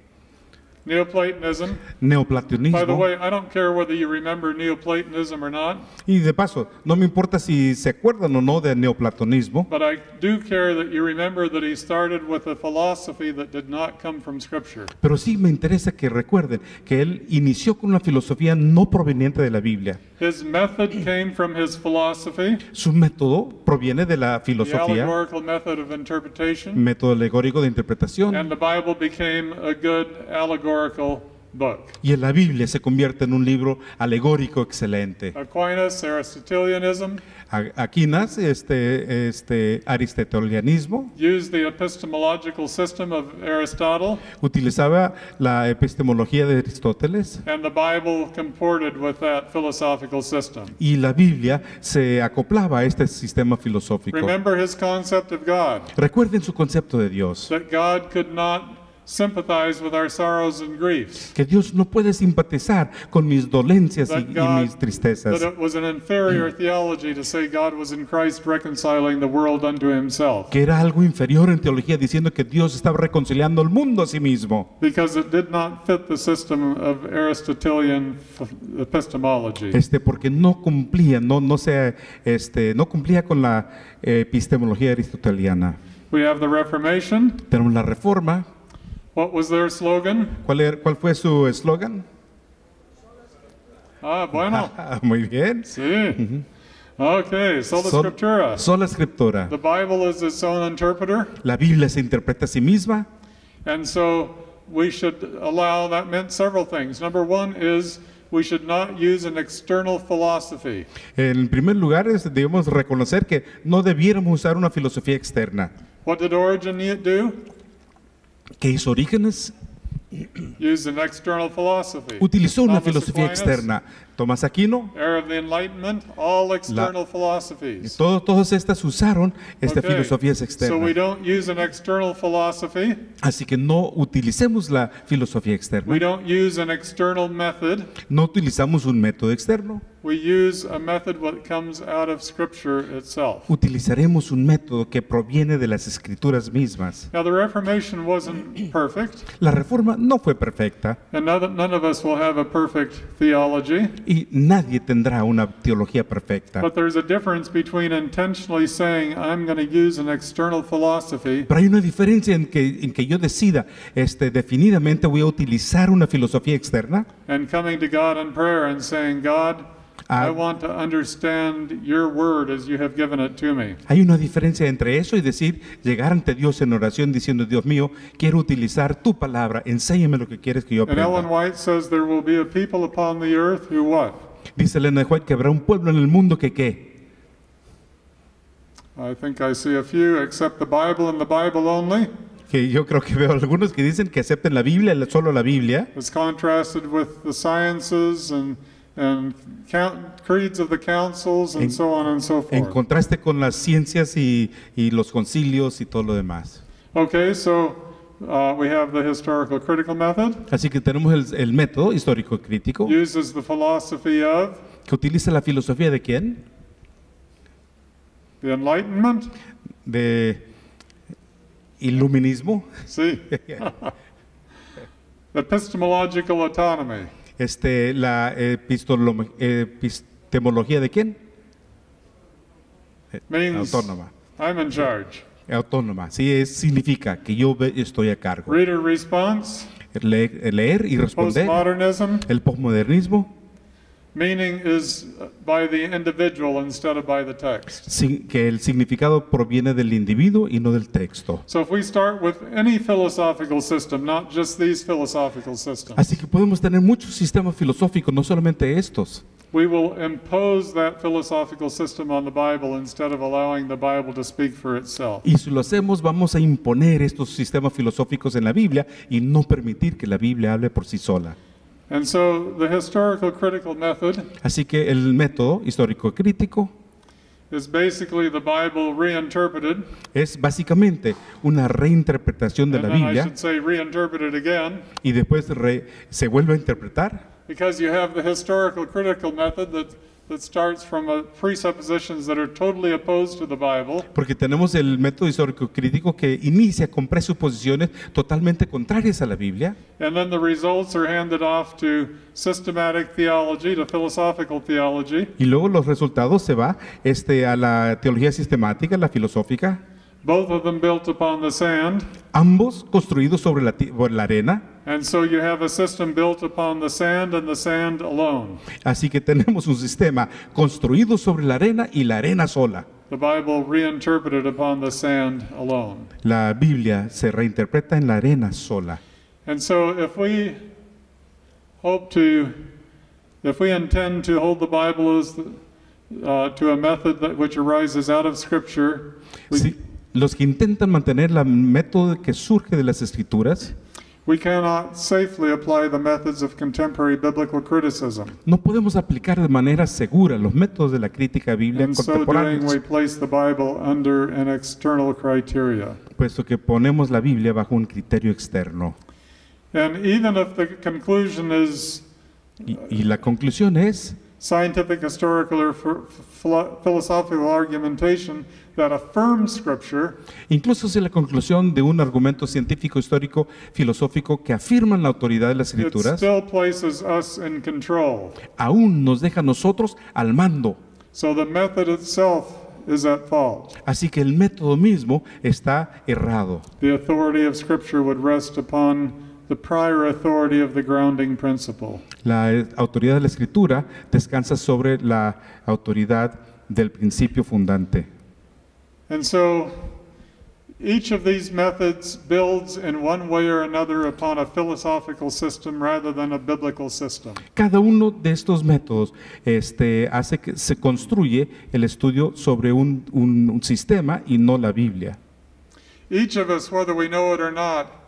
Neoplatonism. By the Neoplatonismo. way, I don't care whether you remember Neoplatonism or not, Y de paso, no me importa si se acuerdan o no de neoplatonismo, but I do care that you remember that he started with a philosophy that did not come from Scripture. pero sí me interesa que recuerden que él inició con una filosofía no proveniente de la Biblia. His method came from his philosophy, Su método proviene de la the filosofía, allegorical method of interpretation, método alegórico de interpretación, and the Bible became a good allegorical book. y en la Biblia se convierte en un libro alegórico excelente. Aquinas, Aristotelianism, Aquinas, aristotelianismo, used the epistemological system of Aristotle, utilizaba la epistemología de Aristóteles, and the Bible comported with that philosophical system. y la Biblia se acoplaba a este sistema filosófico. Remember his concept of God, Recuerden su concepto de Dios, that God could not sympathize with our sorrows and griefs, que Dios no puede simpatizar con mis dolencias that y God, mis tristezas, that it was an inferior theology to say God was in Christ reconciling the world unto himself, que era algo inferior en teología diciendo que Dios estaba reconciliando al mundo a sí mismo. because it did not fit the system of Aristotelian epistemology. Porque no cumplía, no cumplía con la epistemología aristoteliana. We have the Reformation. Tenemos la Reforma. What was their slogan? ¿Cuál fue su eslogan? Bueno. Muy bien. Sí. Okay, sola Sol- scriptura. Sola escritura. The Bible is its own interpreter, La Biblia se interpreta a sí misma, and so we should allow, that meant several things. Number one is we should not use an external philosophy. en primer lugar debemos reconocer que no debiéramos usar una filosofía externa. What did Origen do? ¿Qué hizo Orígenes? Used an external philosophy. Utilizó una Thomas filosofía Aquinas, externa. Tomás Aquino, Era of the Enlightenment, all external philosophies. todas estas usaron Okay, filosofías so we externas. don't use an external philosophy. Así que no utilicemos la filosofía We externa. don't use an external method. No utilizamos un método externo. We use a method what comes out of Scripture itself. Utilizaremos un método que proviene de las escrituras mismas. Now, the Reformation wasn't perfect, La reforma no fue perfecta and none of us will have a perfect theology, y nadie tendrá una teología perfecta. but there's a difference between intentionally saying, I'm going to use an external philosophy, Pero hay una diferencia en que yo decida, definidamente voy a utilizar una filosofía externa and coming to God in prayer and saying, God, I Ah. want to understand your word as you have given it to me. Hay una diferencia entre eso y decir, llegar ante Dios en oración diciendo, Dios mío, quiero utilizar tu palabra, enséñame lo que quieres que yo And Ellen aprenda. White says there will be a people upon the earth who what? Dice Elena de White que habrá un pueblo en el mundo que ¿qué? I think I see a few accept the Bible and the Bible only. Que yo creo que veo algunos que dicen que acepten la Biblia, solo la Biblia, It's contrasted with the sciences and creeds of the councils and so on and so en forth. contraste con las ciencias y los concilios y todo lo demás. Okay, so we have the historical critical method, Así que tenemos el método histórico crítico uses the philosophy of que utiliza la filosofía de quién? the Enlightenment. De iluminismo See? Epistemological autonomy. La epistemología de quién? Means Autónoma. I'm in charge. Autónoma, sí, significa que yo estoy a cargo. Reader response, Leer y responder. postmodernism, El posmodernismo, meaning is by the individual instead of by the text. que el significado proviene del individuo y no del texto. So if we start with any philosophical system, not just these philosophical systems, Así que podemos tener muchos sistemas filosóficos, no solamente estos. we will impose that philosophical system on the Bible instead of allowing the Bible to speak for itself. Y si lo hacemos, vamos a imponer estos sistemas filosóficos en la Biblia y no permitir que la Biblia hable por sí sola. And so the historical critical method Así que el método histórico crítico is basically the Bible reinterpreted, es básicamente una reinterpretación de and la then I Biblia should say reinterpreted again, y después se vuelve a interpretar, because you have the historical critical method that starts from presuppositions that are totally opposed to the Bible, porque tenemos el método histórico crítico que inicia con presuposiciones totalmente contrarias a la Biblia and then the results are handed off to systematic theology, to philosophical theology, y luego los resultados se va a la teología sistemática, la filosófica, both of them built upon the sand. ambos construidos sobre la arena. And so you have a system built upon the sand and the sand alone. Así que tenemos un sistema construido sobre la arena y la arena sola. The Bible reinterpreted upon the sand alone. La Biblia se reinterpreta en la arena sola. And so if we intend to hold the Bible as to a method which arises out of Scripture, Sí, los que intentan mantener el método que surge de las Escrituras, we cannot safely apply the methods of contemporary biblical criticism. no podemos aplicar de manera segura los métodos de la crítica bíblica In so doing, contemporánea, we place the Bible under an external criteria. puesto que ponemos la Biblia bajo un criterio externo. And even if the conclusion is Y la conclusión es scientific, historical, or philosophical argumentation that affirms Scripture, incluso si la conclusión de un argumento científico, histórico, filosófico que afirman la autoridad de las it Escrituras, still places us in control. aún nos deja a nosotros al mando. So the method itself is at fault. Así que el método mismo está errado. The authority of Scripture would rest upon the prior authority of the grounding principle. La autoridad de la Escritura descansa sobre la autoridad del principio fundante. And so each of these methods builds in one way or another upon a philosophical system rather than a biblical system. Cada uno de estos métodos hace que se construye el estudio sobre un sistema y no la Biblia. Each of us, whether we know it or not,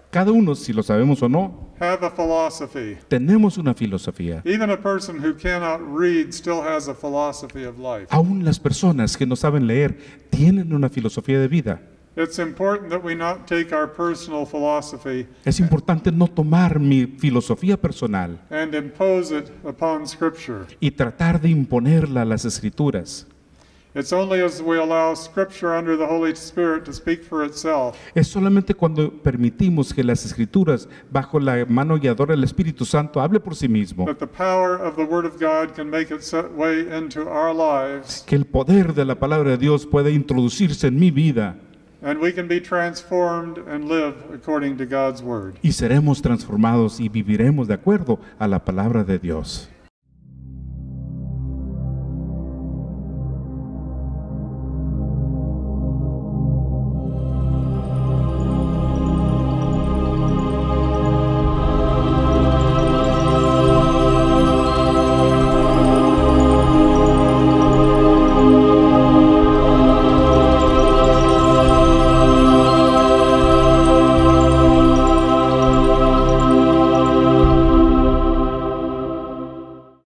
Cada uno, si lo sabemos o no, have a philosophy. tenemos una filosofía. Even a person who cannot read still has a philosophy of life. Aún las personas que no saben leer tienen una filosofía de vida. It's important that we not take our personal philosophy Es importante no tomar mi filosofía personal and impose it upon Scripture. y tratar de imponerla a las Escrituras. It's only as we allow Scripture under the Holy Spirit to speak for itself Es solamente cuando permitimos que las Escrituras, bajo la mano guiadora del Espíritu Santo, hable por sí mismo, that the power of the Word of God can make its way into our lives, que el poder de la palabra de Dios puede introducirse en mi vida and we can be transformed and live according to God's Word. y seremos transformados y viviremos de acuerdo a la palabra de Dios.